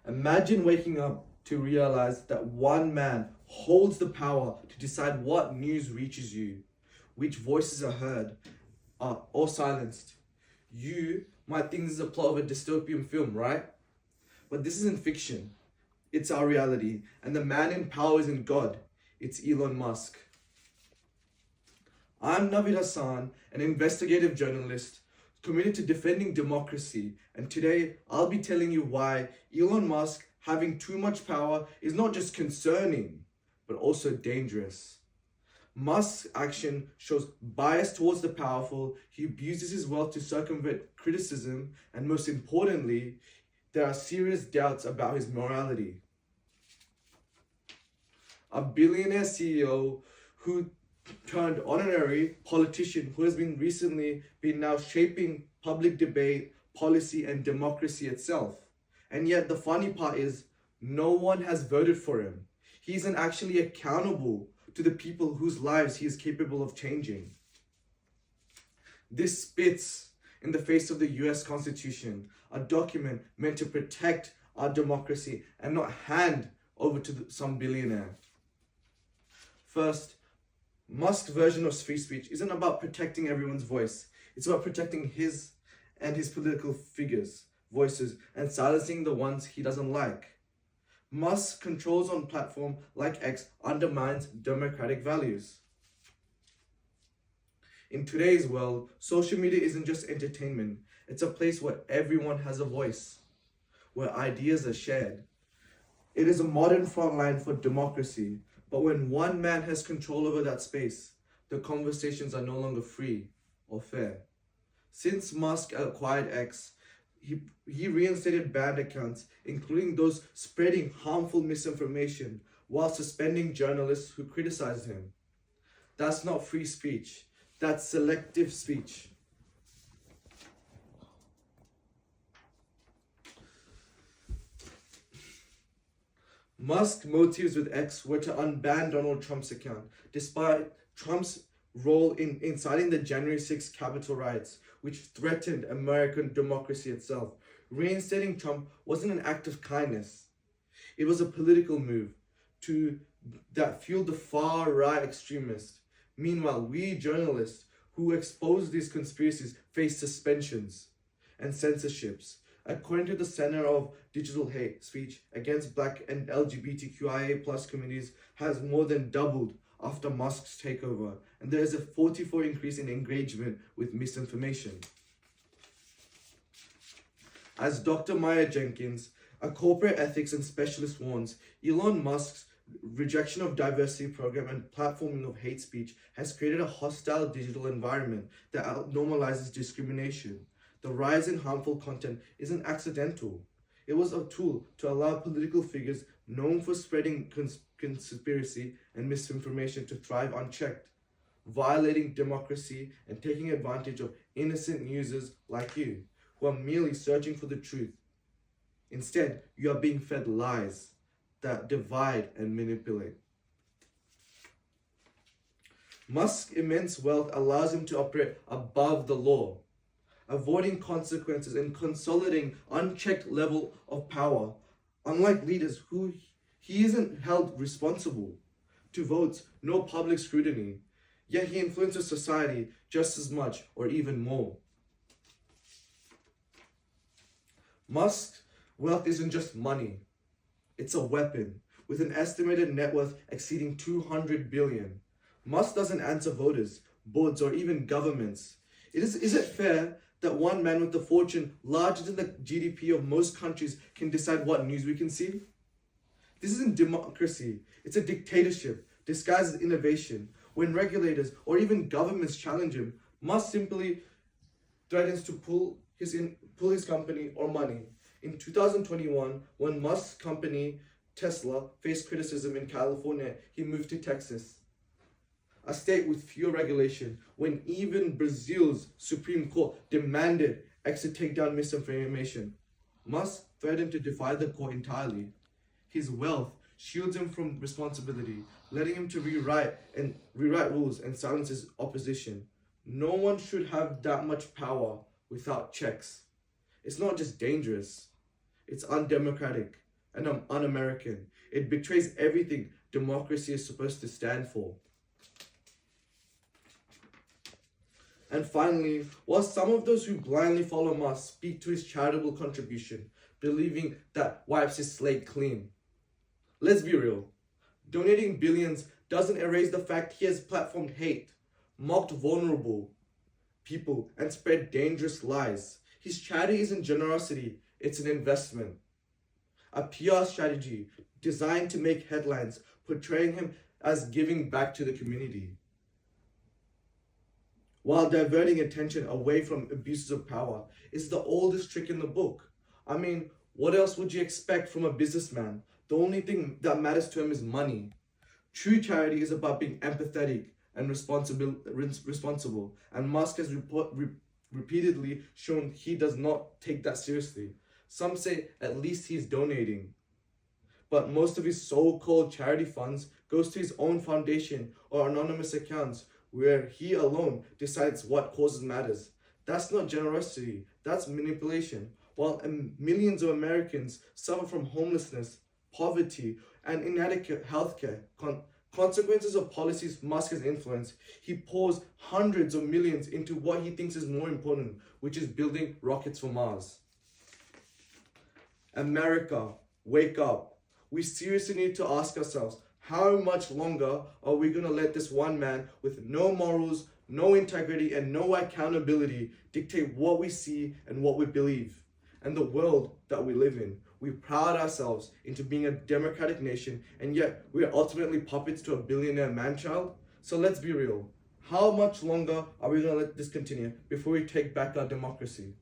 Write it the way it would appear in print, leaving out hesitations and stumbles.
Imagine waking up to realize that one man holds the power to decide what news reaches you, which voices are heard or silenced. You might think this is a plot of a dystopian film, right? But this isn't fiction. It's our reality. And the man in power isn't God. It's Elon Musk. I'm Navid Hassan, an investigative journalist committed to defending democracy. And today I'll be telling you why Elon Musk having too much power is not just concerning, but also dangerous. Musk's action shows bias towards the powerful. He abuses his wealth to circumvent criticism, and most importantly, there are serious doubts about his morality. A billionaire CEO who turned honorary politician who has been recently been now shaping public debate, policy, and democracy itself. And yet the funny part is no one has voted for him. He isn't actually accountable to the people whose lives he is capable of changing. This spits in the face of the US Constitution, a document meant to protect our democracy and not hand over to some billionaire. First, Musk's version of free speech isn't about protecting everyone's voice. It's about protecting his and his political figures' voices and silencing the ones he doesn't like. Musk's controls on platform like X undermines democratic values. In today's world, social media isn't just entertainment. It's a place where everyone has a voice, where ideas are shared. It is a modern frontline for democracy. But when one man has control over that space, the conversations are no longer free or fair. Since Musk acquired X, he reinstated banned accounts, including those spreading harmful misinformation, while suspending journalists who criticized him. That's not free speech. That's selective speech. Musk's motives with X were to unban Donald Trump's account, despite Trump's role in inciting the January 6th Capitol riots, which threatened American democracy itself. Reinstating Trump wasn't an act of kindness. It was a political move that fueled the far-right extremists. Meanwhile, we journalists who exposed these conspiracies face suspensions and censorships. According to the Center of Digital Hate Speech against Black and LGBTQIA+ communities has more than doubled after Musk's takeover, and there is a 44% increase in engagement with misinformation. As Dr. Maya Jenkins, a corporate ethics and specialist warns, Elon Musk's rejection of diversity program and platforming of hate speech has created a hostile digital environment that normalizes discrimination. The rise in harmful content isn't accidental. It was a tool to allow political figures known for spreading conspiracy and misinformation to thrive unchecked, violating democracy and taking advantage of innocent users like you, who are merely searching for the truth. Instead, you are being fed lies that divide and manipulate. Musk's immense wealth allows him to operate above the law, avoiding consequences and consolidating unchecked level of power, unlike leaders who he isn't held responsible to votes, no public scrutiny, yet he influences society just as much or even more. Musk's wealth isn't just money, it's a weapon, with an estimated net worth exceeding $200 billion. Musk doesn't answer voters, boards, or even governments. Is it fair that one man with a fortune larger than the GDP of most countries can decide what news we can see? This isn't democracy, it's a dictatorship disguised as innovation. When regulators or even governments challenge him, Musk simply threatens to pull his company or money. In 2021, when Musk's company Tesla faced criticism in California, he moved to Texas, a state with fewer regulation, when even Brazil's Supreme Court demanded X to take down misinformation. Musk threatened to defy the court entirely. His wealth shields him from responsibility, letting him to rewrite rules and silence his opposition. No one should have that much power without checks. It's not just dangerous, it's undemocratic. and un-American. It betrays everything democracy is supposed to stand for. And finally, while some of those who blindly follow Musk speak to his charitable contribution, believing that wipes his slate clean, let's be real. Donating billions doesn't erase the fact he has platformed hate, mocked vulnerable people, and spread dangerous lies. His charity isn't generosity, it's an investment. A PR strategy designed to make headlines, portraying him as giving back to the community, while diverting attention away from abuses of power, is the oldest trick in the book. I mean, what else would you expect from a businessman? The only thing that matters to him is money. True charity is about being empathetic and responsible, and Musk has repeatedly shown he does not take that seriously. Some say at least he's donating, but most of his so-called charity funds goes to his own foundation or anonymous accounts where he alone decides what causes matters. That's not generosity, that's manipulation. While millions of Americans suffer from homelessness, poverty, and inadequate healthcare, consequences of policies Musk has influenced, he pours hundreds of millions into what he thinks is more important, which is building rockets for Mars. America, wake up. We seriously need to ask ourselves, how much longer are we going to let this one man with no morals, no integrity, and no accountability dictate what we see and what we believe? And the world that we live in. We pride ourselves into being a democratic nation, and yet we are ultimately puppets to a billionaire man-child. So let's be real. How much longer are we going to let this continue before we take back our democracy?